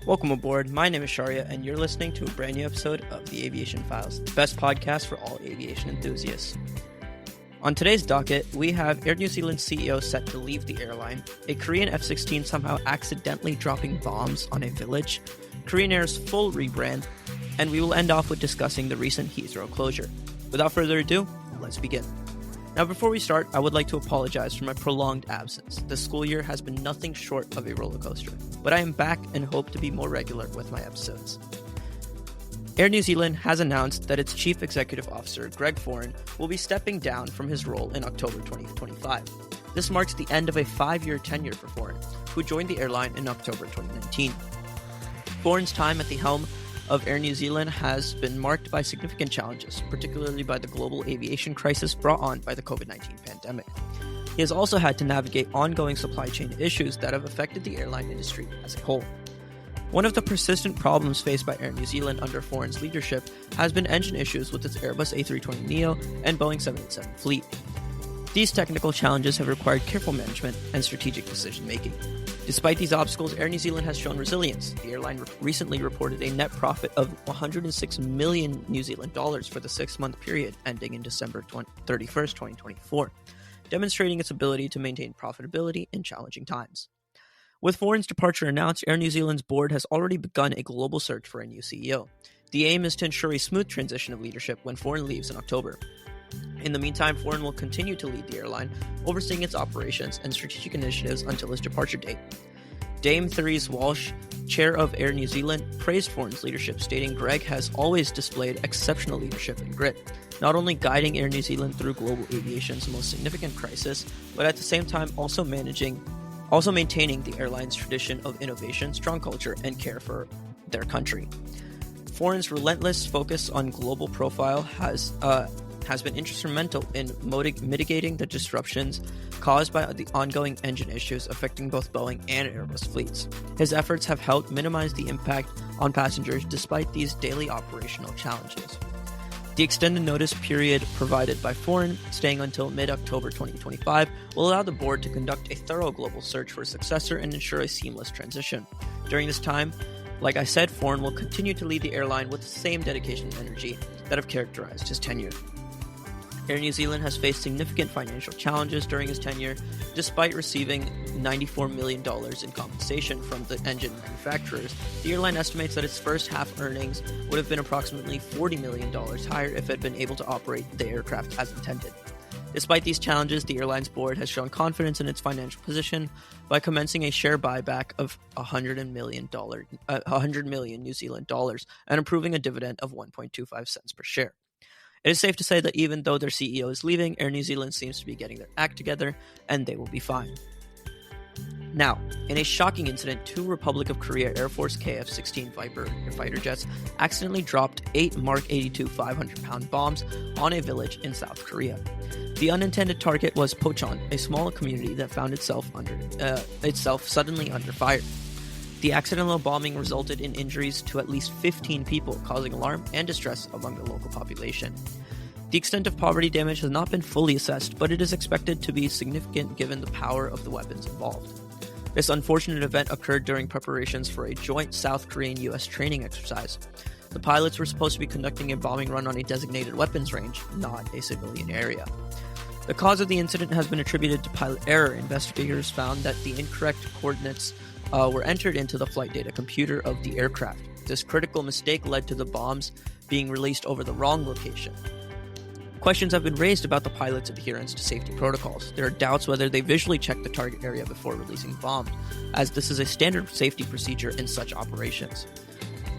Welcome aboard. My name is Sharia, and you're listening to a brand new episode of the Aviation Files, the best podcast for all aviation enthusiasts. On today's docket, we have Air New Zealand CEO set to leave the airline, a Korean F-16 somehow accidentally dropping bombs on a village, Korean Air's full rebrand, and we will end off with discussing the recent Heathrow closure. Without further ado, let's begin. Now, before we start, I would like to apologize for my prolonged absence. The school year has been nothing short of a roller coaster, but I am back and hope to be more regular with my episodes. Air New Zealand has announced that its Chief Executive Officer, Greg Foran, will be stepping down from his role in October 2025. This marks the end of a 5-year tenure for Foran, who joined the airline in October 2019. Foran's time at the helm of Air New Zealand has been marked by significant challenges, particularly by the global aviation crisis brought on by the COVID-19 pandemic. He has also had to navigate ongoing supply chain issues that have affected the airline industry as a whole. One of the persistent problems faced by Air New Zealand under Foran's leadership has been engine issues with its Airbus A320neo and Boeing 787 fleet. These technical challenges have required careful management and strategic decision-making. Despite these obstacles, Air New Zealand has shown resilience. The airline recently reported a net profit of 106 million New Zealand dollars for the 6-month period ending in December 31st, 2024, demonstrating its ability to maintain profitability in challenging times. With Foran's departure announced, Air New Zealand's board has already begun a global search for a new CEO. The aim is to ensure a smooth transition of leadership when Foran leaves in October. In the meantime, Foran will continue to lead the airline, overseeing its operations and strategic initiatives until his departure date. Dame Therese Walsh, chair of Air New Zealand, praised Foran's leadership, stating Greg has always displayed exceptional leadership and grit, not only guiding Air New Zealand through global aviation's most significant crisis, but at the same time also maintaining the airline's tradition of innovation, strong culture, and care for their country. Foran's relentless focus on global profile has been instrumental in mitigating the disruptions caused by the ongoing engine issues affecting both Boeing and Airbus fleets. His efforts have helped minimize the impact on passengers despite these daily operational challenges. The extended notice period provided by Foran, staying until mid-October 2025, will allow the board to conduct a thorough global search for a successor and ensure a seamless transition. During this time, like I said, Foran will continue to lead the airline with the same dedication and energy that have characterized his tenure. Air New Zealand has faced significant financial challenges during his tenure, despite receiving $94 million in compensation from the engine manufacturers. The airline estimates that its first half earnings would have been approximately $40 million higher if it had been able to operate the aircraft as intended. Despite these challenges, the airline's board has shown confidence in its financial position by commencing a share buyback of $100 million New Zealand dollars and approving a dividend of 1.25 cents per share. It is safe to say that even though their CEO is leaving, Air New Zealand seems to be getting their act together, and they will be fine. Now, in a shocking incident, 2 Republic of Korea Air Force KF-16 Viper fighter jets accidentally dropped 8 Mark 82 500-pound bombs on a village in South Korea. The unintended target was Pocheon, a small community that found itself suddenly under fire. The accidental bombing resulted in injuries to at least 15 people, causing alarm and distress among the local population. The extent of property damage has not been fully assessed, but it is expected to be significant given the power of the weapons involved. This unfortunate event occurred during preparations for a joint South Korean-US training exercise. The pilots were supposed to be conducting a bombing run on a designated weapons range, not a civilian area. The cause of the incident has been attributed to pilot error. Investigators found that the incorrect coordinates were entered into the flight data computer of the aircraft. This critical mistake led to the bombs being released over the wrong location. Questions have been raised about the pilot's adherence to safety protocols. There are doubts whether they visually checked the target area before releasing bombs, as this is a standard safety procedure in such operations.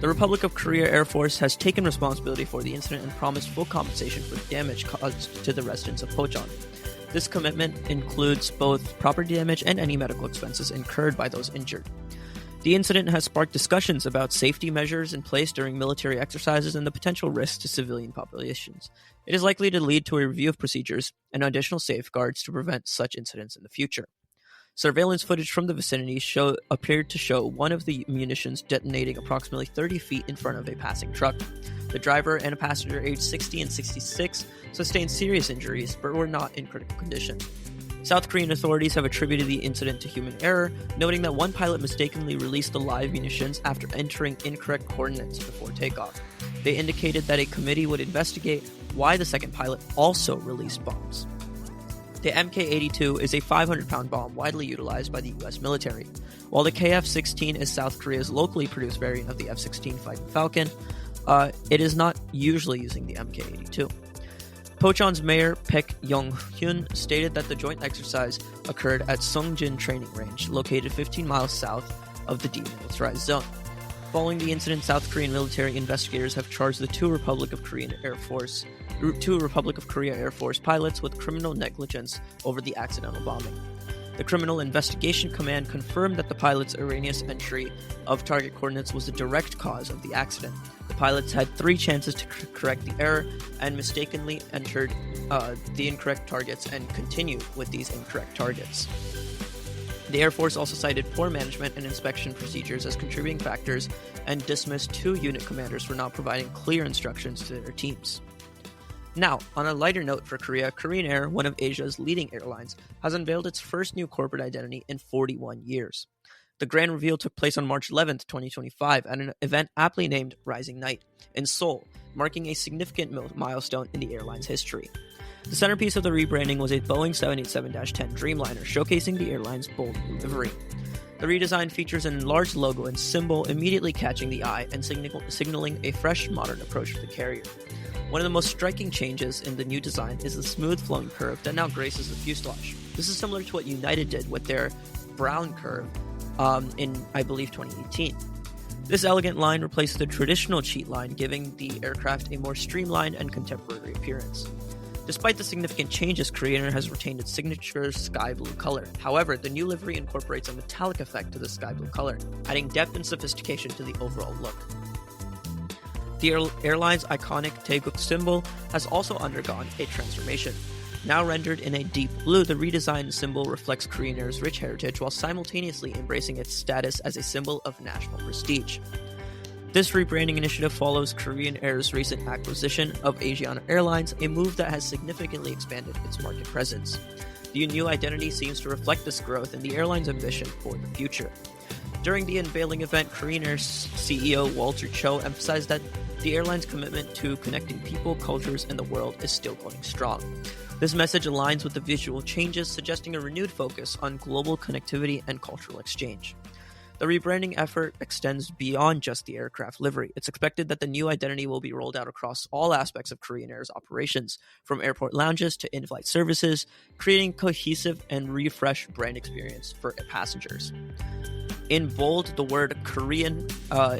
The Republic of Korea Air Force has taken responsibility for the incident and promised full compensation for the damage caused to the residents of Pocheon. This commitment includes both property damage and any medical expenses incurred by those injured. The incident has sparked discussions about safety measures in place during military exercises and the potential risks to civilian populations. It is likely to lead to a review of procedures and additional safeguards to prevent such incidents in the future. Surveillance footage from the vicinity appeared to show one of the munitions detonating approximately 30 feet in front of a passing truck. The driver and a passenger aged 60 and 66 sustained serious injuries but were not in critical condition. South Korean authorities have attributed the incident to human error, noting that one pilot mistakenly released the live munitions after entering incorrect coordinates before takeoff. They indicated that a committee would investigate why the second pilot also released bombs. The Mk-82 is a 500-pound bomb widely utilized by the U.S. military. While the Kf-16 is South Korea's locally produced variant of the F-16 Fighting Falcon, it is not usually using the Mk-82. Pocheon's mayor, Paek Yong-hyun, stated that the joint exercise occurred at Sungjin Training Range, located 15 miles south of the demilitarized zone. Following the incident, South Korean military investigators have charged the two Republic of Korea Air Force pilots with criminal negligence over the accidental bombing. The Criminal Investigation Command confirmed that the pilot's erroneous entry of target coordinates was the direct cause of the accident. The pilots had 3 chances to correct the error and mistakenly entered the incorrect targets and continued with these incorrect targets. The Air Force also cited poor management and inspection procedures as contributing factors and dismissed 2 unit commanders for not providing clear instructions to their teams. Now, on a lighter note for Korea, Korean Air, one of Asia's leading airlines, has unveiled its first new corporate identity in 41 years. The grand reveal took place on March 11, 2025, at an event aptly named Rising Night in Seoul, marking a significant milestone in the airline's history. The centerpiece of the rebranding was a Boeing 787-10 Dreamliner, showcasing the airline's bold new livery. The redesign features an enlarged logo and symbol, immediately catching the eye and signaling a fresh, modern approach to the carrier. One of the most striking changes in the new design is the smooth flowing curve that now graces the fuselage. This is similar to what United did with their brown curve in, I believe, 2018. This elegant line replaces the traditional cheat line, giving the aircraft a more streamlined and contemporary appearance. Despite the significant changes, Korean Air has retained its signature sky blue color. However, the new livery incorporates a metallic effect to the sky blue color, adding depth and sophistication to the overall look. The airline's iconic Taeguk symbol has also undergone a transformation. Now rendered in a deep blue, the redesigned symbol reflects Korean Air's rich heritage while simultaneously embracing its status as a symbol of national prestige. This rebranding initiative follows Korean Air's recent acquisition of Asiana Airlines, a move that has significantly expanded its market presence. The new identity seems to reflect this growth and the airline's ambition for the future. During the unveiling event, Korean Air's CEO Walter Cho emphasized that the airline's commitment to connecting people, cultures, and the world is still going strong. This message aligns with the visual changes, suggesting a renewed focus on global connectivity and cultural exchange. The rebranding effort extends beyond just the aircraft livery. It's expected that the new identity will be rolled out across all aspects of Korean Air's operations, from airport lounges to in-flight services, creating cohesive and refreshed brand experience for passengers. In bold, the word Korean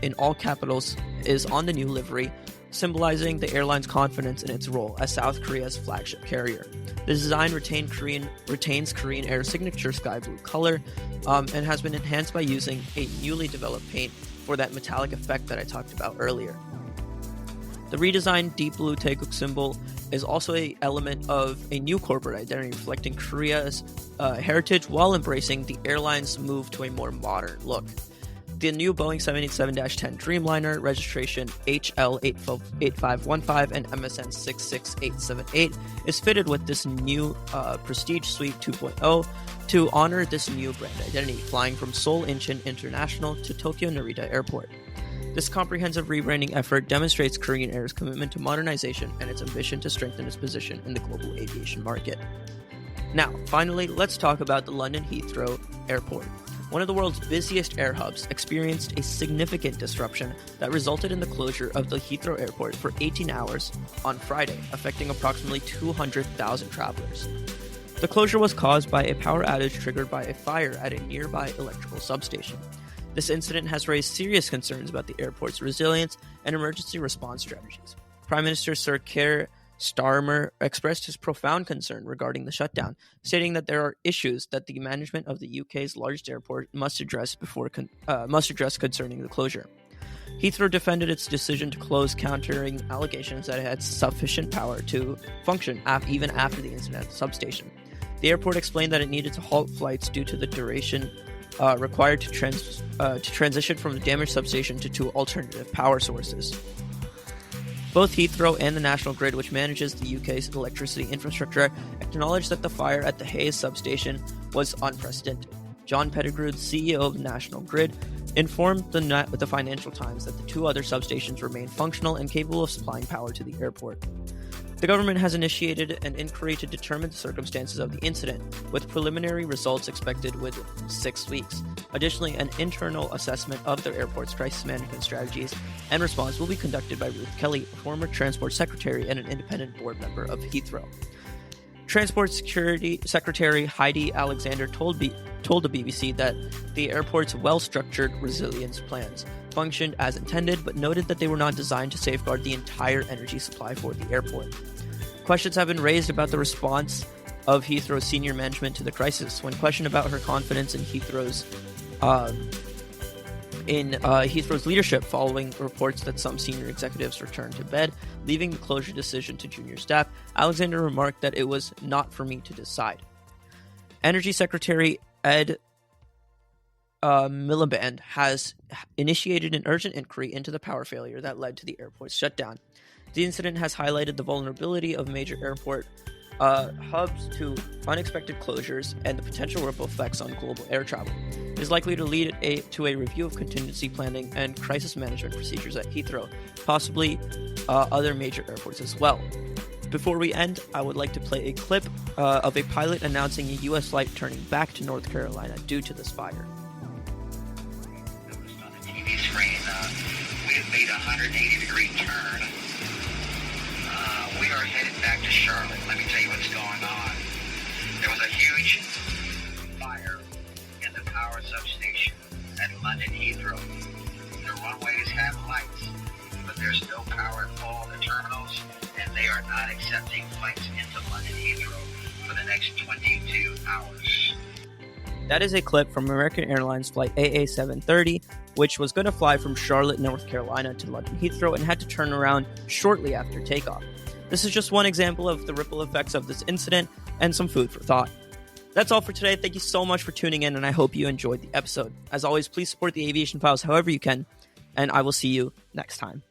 in all capitals is on the new livery, symbolizing the airline's confidence in its role as South Korea's flagship carrier. The design retains Korean Air's signature sky blue color and has been enhanced by using a newly developed paint for that metallic effect that I talked about earlier. The redesigned deep blue Taeguk symbol is also an element of a new corporate identity reflecting Korea's heritage while embracing the airline's move to a more modern look. The new Boeing 787-10 Dreamliner, registration HL8515 and MSN 66878, is fitted with this new Prestige Suite 2.0 to honor this new brand identity, flying from Seoul Incheon International to Tokyo Narita Airport. This comprehensive rebranding effort demonstrates Korean Air's commitment to modernization and its ambition to strengthen its position in the global aviation market. Now, finally, let's talk about the London Heathrow Airport. One of the world's busiest air hubs experienced a significant disruption that resulted in the closure of the Heathrow Airport for 18 hours on Friday, affecting approximately 200,000 travelers. The closure was caused by a power outage triggered by a fire at a nearby electrical substation. This incident has raised serious concerns about the airport's resilience and emergency response strategies. Prime Minister Sir Keir Starmer expressed his profound concern regarding the shutdown, stating that there are issues that the management of the UK's largest airport must address concerning the closure. Heathrow defended its decision to close, countering allegations that it had sufficient power to function even after the incident at the substation. The airport explained that it needed to halt flights due to the duration required to transition from the damaged substation to 2 alternative power sources. Both Heathrow and the National Grid, which manages the UK's electricity infrastructure, acknowledged that the fire at the Hayes substation was unprecedented. John Pettigrew, the CEO of National Grid, informed the Financial Times that the two other substations remain functional and capable of supplying power to the airport. The government has initiated an inquiry to determine the circumstances of the incident, with preliminary results expected within 6 weeks. Additionally, an internal assessment of the airport's crisis management strategies and response will be conducted by Ruth Kelly, a former Transport Secretary and an independent board member of Heathrow. Transport Secretary Heidi Alexander told the BBC that the airport's well-structured resilience plans functioned as intended, but noted that they were not designed to safeguard the entire energy supply for the airport. Questions have been raised about the response of Heathrow's senior management to the crisis. When questioned about her confidence in Heathrow's leadership following reports that some senior executives returned to bed, leaving the closure decision to junior staff, Alexander remarked that it was not for me to decide. Energy Secretary Ed Miliband has initiated an urgent inquiry into the power failure that led to the airport's shutdown. The incident has highlighted the vulnerability of major airport hubs to unexpected closures and the potential ripple effects on global air travel. It is likely to lead to a review of contingency planning and crisis management procedures at Heathrow, possibly other major airports as well. Before we end, I would like to play a clip of a pilot announcing a U.S. flight turning back to North Carolina due to this fire. Noticed on the TV screen, we have made a 180-degree turn. We are headed back to Charlotte. Let me tell you what's going on. There was a huge fire in the power substation at London Heathrow. The runways have lights, but there's no power at all in the terminals, and they are not accepting flights into London Heathrow for the next 22 hours. That is a clip from American Airlines flight AA730, which was going to fly from Charlotte, North Carolina to London Heathrow and had to turn around shortly after takeoff. This is just one example of the ripple effects of this incident and some food for thought. That's all for today. Thank you so much for tuning in, and I hope you enjoyed the episode. As always, please support the Aviation Files however you can, and I will see you next time.